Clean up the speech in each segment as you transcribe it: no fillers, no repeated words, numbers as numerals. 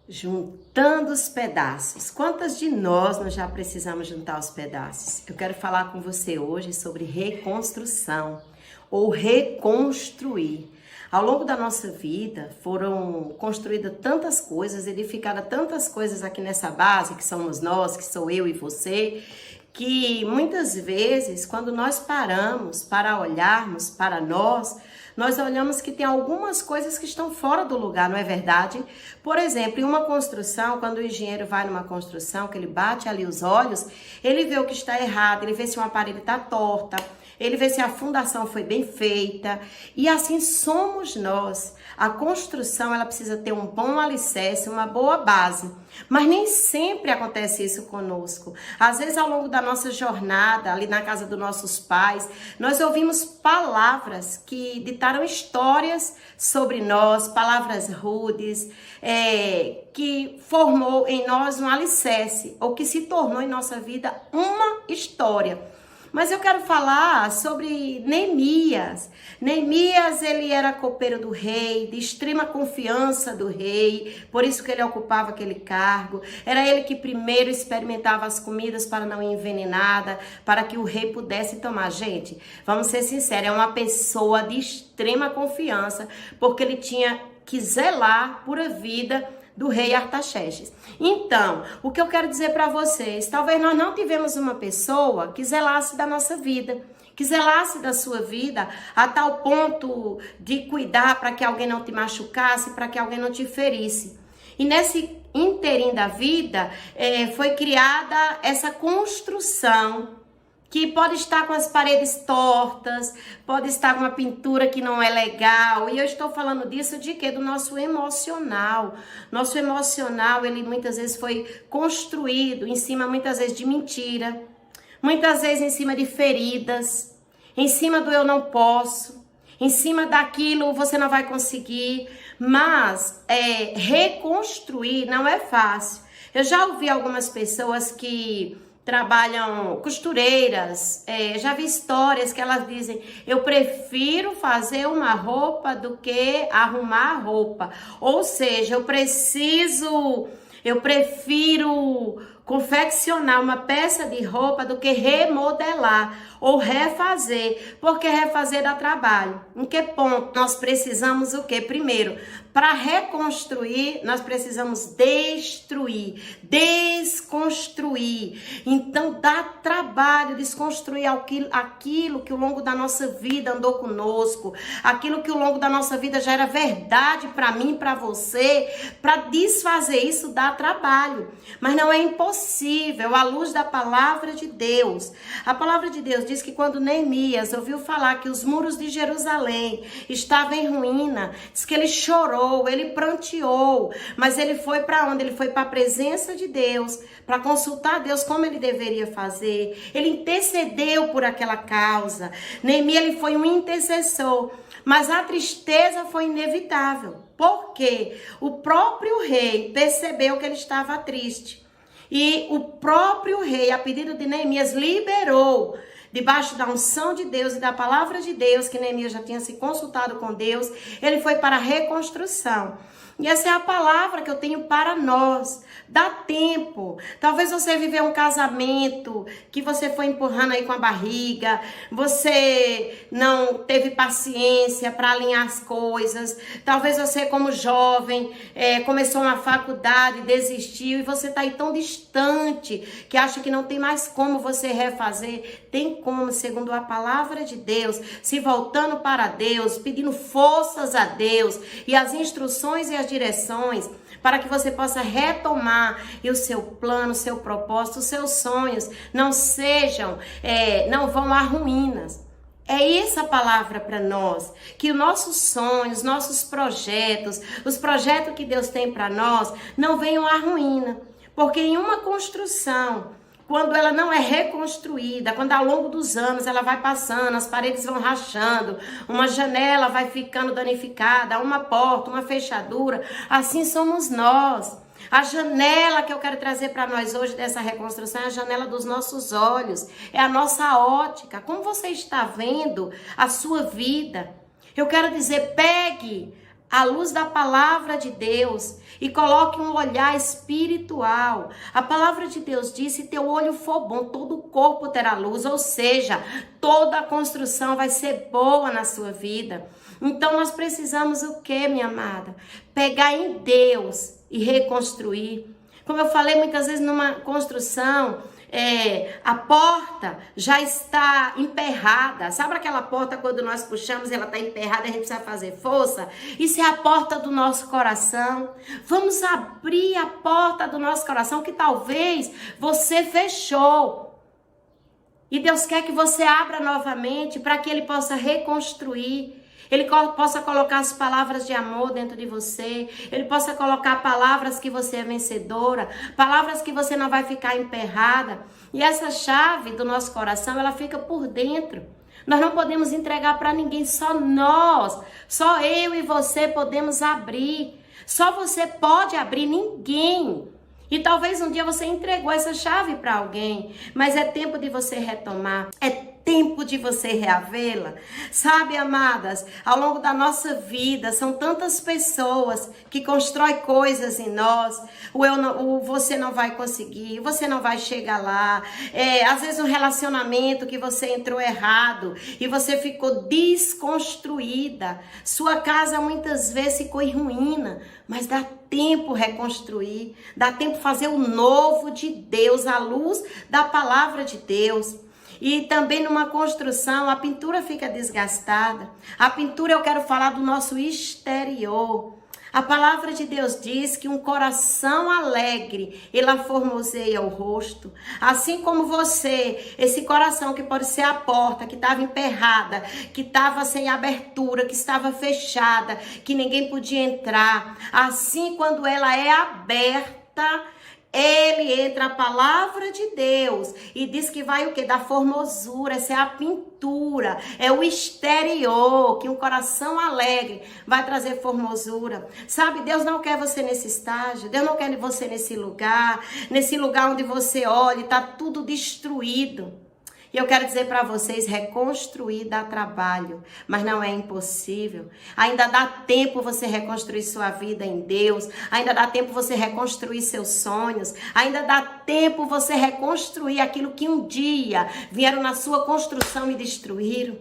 Juntando os pedaços. Quantas de nós já precisamos juntar os pedaços? Eu quero falar com você hoje sobre reconstrução ou reconstruir. Ao longo da nossa vida foram construídas tantas coisas, edificadas tantas coisas aqui nessa base, que somos nós, que sou eu e você, que muitas vezes, quando nós paramos para olharmos para nós olhamos que tem algumas coisas que estão fora do lugar, não é verdade? Por exemplo, em uma construção, quando o engenheiro vai numa construção, que ele bate ali os olhos, ele vê o que está errado, ele vê se uma parede está torta, ele vê se a fundação foi bem feita, e assim somos nós. A construção, ela precisa ter um bom alicerce, uma boa base, mas nem sempre acontece isso conosco. Às vezes, ao longo da nossa jornada, ali na casa dos nossos pais, nós ouvimos palavras que ditaram histórias sobre nós, palavras rudes, que formou em nós um alicerce, ou que se tornou em nossa vida uma história. Mas eu quero falar sobre Neemias. Neemias, ele era copeiro do rei, de extrema confiança do rei, por isso que ele ocupava aquele cargo. Era ele que primeiro experimentava as comidas para não ir envenenada, para que o rei pudesse tomar. Gente, vamos ser sinceros, é uma pessoa de extrema confiança, porque ele tinha que zelar por a vida do rei Artaxerxes. Então, o que eu quero dizer para vocês, talvez nós não tivemos uma pessoa que zelasse da nossa vida, que zelasse da sua vida a tal ponto de cuidar para que alguém não te machucasse, para que alguém não te ferisse. E nesse inteirinho da vida, foi criada essa construção que pode estar com as paredes tortas, pode estar com uma pintura que não é legal. E eu estou falando disso de quê? Do nosso emocional. Nosso emocional, ele muitas vezes foi construído em cima, muitas vezes, de mentira. Muitas vezes em cima de feridas. Em cima do eu não posso. Em cima daquilo você não vai conseguir. Mas reconstruir não é fácil. Eu já ouvi algumas pessoas que trabalham, costureiras, já vi histórias que elas dizem: eu prefiro fazer uma roupa do que arrumar a roupa. Ou seja, eu prefiro confeccionar uma peça de roupa do que remodelar ou refazer, porque refazer dá trabalho. Em que ponto? Nós precisamos o quê? Primeiro, para reconstruir, nós precisamos destruir, desconstruir. Então, dá trabalho desconstruir aquilo que ao longo da nossa vida andou conosco, aquilo que ao longo da nossa vida já era verdade para mim e para você. Para desfazer isso dá trabalho, mas não é impossível à luz da palavra de Deus. A palavra de Deus diz que quando Neemias ouviu falar que os muros de Jerusalém estavam em ruína, diz que ele chorou, ele pranteou, mas ele foi para onde? Ele foi para a presença de Deus, para consultar Deus como ele deveria fazer. Ele intercedeu por aquela causa. Neemias, ele foi um intercessor, mas a tristeza foi inevitável, porque o próprio rei percebeu que ele estava triste. E o próprio rei, a pedido de Neemias, liberou, debaixo da unção de Deus e da palavra de Deus, que Neemias já tinha se consultado com Deus, ele foi para a reconstrução. E essa é a palavra que eu tenho para nós. Dá tempo. Talvez você viveu um casamento que você foi empurrando aí com a barriga, você não teve paciência para alinhar as coisas. Talvez você, como jovem, começou uma faculdade, desistiu, e você está aí tão distante que acha que não tem mais como você refazer. Tem como, segundo a palavra de Deus, se voltando para Deus, pedindo forças a Deus e as instruções e as direções para que você possa retomar e o seu plano, o seu propósito, os seus sonhos não vão a ruínas. É essa palavra para nós, que os nossos sonhos, nossos projetos, os projetos que Deus tem para nós não venham à ruína, porque em uma construção, quando ela não é reconstruída, quando ao longo dos anos ela vai passando, as paredes vão rachando, uma janela vai ficando danificada, uma porta, uma fechadura, assim somos nós. A janela que eu quero trazer para nós hoje dessa reconstrução é a janela dos nossos olhos, é a nossa ótica. Como você está vendo a sua vida? Eu quero dizer, pegue à luz da palavra de Deus e coloque um olhar espiritual. A palavra de Deus diz: se teu olho for bom, todo o corpo terá luz, ou seja, toda a construção vai ser boa na sua vida. Então nós precisamos o quê, minha amada? Pegar em Deus e reconstruir. Como eu falei muitas vezes numa construção, a porta já está emperrada. Sabe aquela porta quando nós puxamos, ela está emperrada, a gente precisa fazer força? Isso é a porta do nosso coração. Vamos abrir a porta do nosso coração que talvez você fechou. E Deus quer que você abra novamente para que Ele possa reconstruir. Ele possa colocar as palavras de amor dentro de você. Ele possa colocar palavras que você é vencedora. Palavras que você não vai ficar emperrada. E essa chave do nosso coração, ela fica por dentro. Nós não podemos entregar para ninguém. Só nós, só eu e você podemos abrir. Só você pode abrir, ninguém. E talvez um dia você entregou essa chave para alguém. Mas é tempo de você retomar. É tempo de você reavê-la. Sabe, amadas, ao longo da nossa vida, são tantas pessoas que constroem coisas em nós. Você não vai conseguir, você não vai chegar lá. Às vezes um relacionamento que você entrou errado e você ficou desconstruída. Sua casa muitas vezes ficou em ruína, mas dá tempo reconstruir, dá tempo fazer o novo de Deus, à luz da palavra de Deus. E também numa construção, a pintura fica desgastada. A pintura, eu quero falar do nosso exterior. A palavra de Deus diz que um coração alegre, ele formoseia o rosto. Assim como você, esse coração que pode ser a porta, que estava emperrada, que estava sem abertura, que estava fechada, que ninguém podia entrar. Assim, quando ela é aberta, ele entra a palavra de Deus e diz que vai o quê? Da formosura, essa é a pintura, é o exterior, que um coração alegre vai trazer formosura. Sabe, Deus não quer você nesse estágio, Deus não quer você nesse lugar onde você olha e está tudo destruído. E eu quero dizer para vocês, reconstruir dá trabalho, mas não é impossível. Ainda dá tempo você reconstruir sua vida em Deus, ainda dá tempo você reconstruir seus sonhos, ainda dá tempo você reconstruir aquilo que um dia vieram na sua construção e destruíram.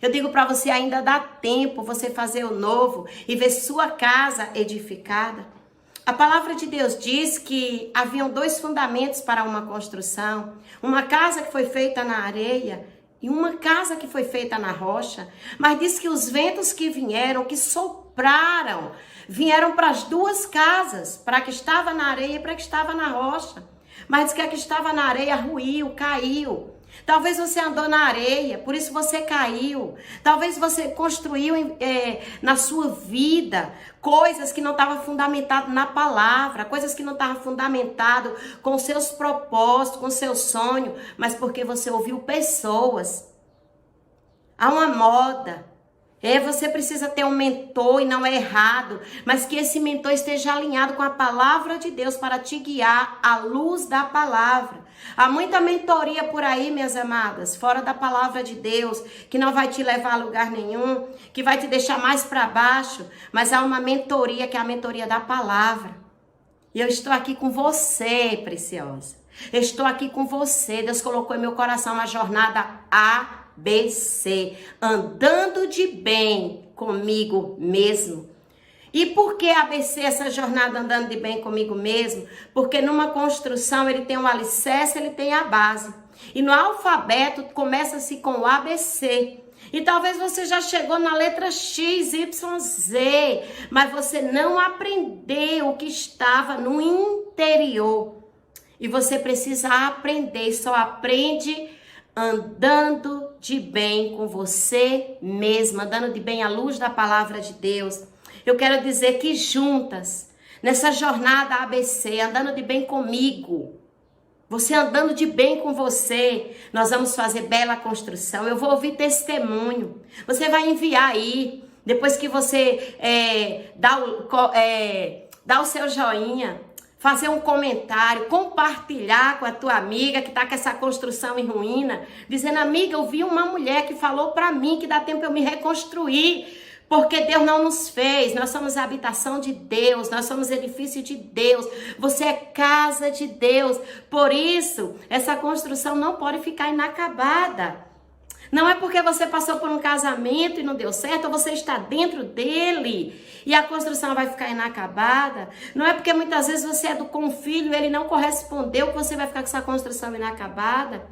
Eu digo para você, ainda dá tempo você fazer o novo e ver sua casa edificada. A palavra de Deus diz que haviam 2 fundamentos para uma construção. Uma casa que foi feita na areia e uma casa que foi feita na rocha. Mas diz que os ventos que vieram, que sopraram, vieram para as 2 casas, para a que estava na areia e para a que estava na rocha. Mas diz que a que estava na areia ruiu, caiu. Talvez você andou na areia, por isso você caiu. Talvez você construiu na sua vida coisas que não estavam fundamentadas na palavra, coisas que não estavam fundamentadas com seus propósitos, com seu sonho, mas porque você ouviu pessoas. Há uma moda. Você precisa ter um mentor e não é errado, mas que esse mentor esteja alinhado com a palavra de Deus para te guiar à luz da palavra. Há muita mentoria por aí, minhas amadas, fora da palavra de Deus, que não vai te levar a lugar nenhum, que vai te deixar mais para baixo, mas há uma mentoria que é a mentoria da palavra. E eu estou aqui com você, preciosa. Eu estou aqui com você. Deus colocou em meu coração uma jornada ABC, andando de bem comigo mesmo. E por que ABC, essa jornada andando de bem comigo mesmo? Porque numa construção ele tem um alicerce, ele tem a base. E no alfabeto começa-se com o ABC. E talvez você já chegou na letra X, Y, Z, mas você não aprendeu o que estava no interior. E você precisa aprender, e só aprende andando de bem com você mesma, andando de bem à luz da palavra de Deus. Eu quero dizer que juntas, nessa jornada ABC, andando de bem comigo, você andando de bem com você, nós vamos fazer bela construção. Eu vou ouvir testemunho. Você vai enviar aí, depois que você dá o seu joinha, fazer um comentário, compartilhar com a tua amiga que está com essa construção em ruína, dizendo: amiga, eu vi uma mulher que falou para mim que dá tempo eu me reconstruir. Porque Deus não nos fez, nós somos a habitação de Deus, nós somos edifício de Deus, você é casa de Deus. Por isso, essa construção não pode ficar inacabada. Não é porque você passou por um casamento e não deu certo, ou você está dentro dele e a construção vai ficar inacabada. Não é porque muitas vezes você é com um filho e ele não correspondeu que você vai ficar com essa construção inacabada.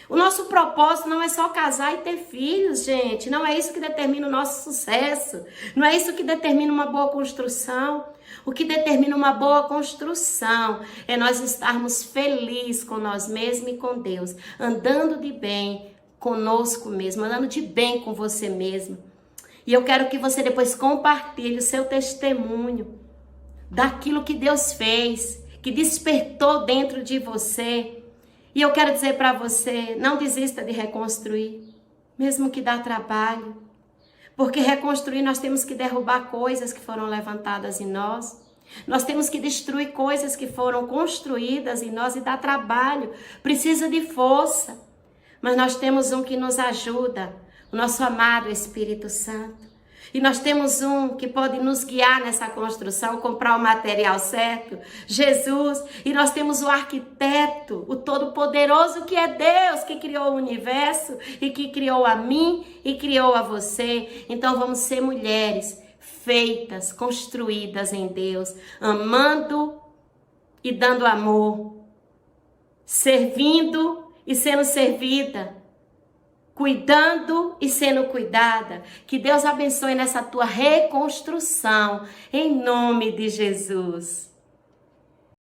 O nosso propósito não é só casar e ter filhos, gente. Não é isso que determina o nosso sucesso. Não é isso que determina uma boa construção. O que determina uma boa construção é nós estarmos felizes com nós mesmos e com Deus. Andando de bem conosco mesmo, andando de bem com você mesmo. E eu quero que você depois compartilhe o seu testemunho daquilo que Deus fez, que despertou dentro de você. E eu quero dizer para você, não desista de reconstruir, mesmo que dá trabalho. Porque reconstruir nós temos que derrubar coisas que foram levantadas em nós. Nós temos que destruir coisas que foram construídas em nós e dá trabalho, precisa de força. Mas nós temos um que nos ajuda, o nosso amado Espírito Santo. E nós temos um que pode nos guiar nessa construção, comprar o material certo, Jesus. E nós temos o arquiteto, o todo-poderoso que é Deus, que criou o universo e que criou a mim e criou a você. Então vamos ser mulheres feitas, construídas em Deus, amando e dando amor, servindo e sendo servida, cuidando e sendo cuidada. Que Deus abençoe nessa tua reconstrução, em nome de Jesus.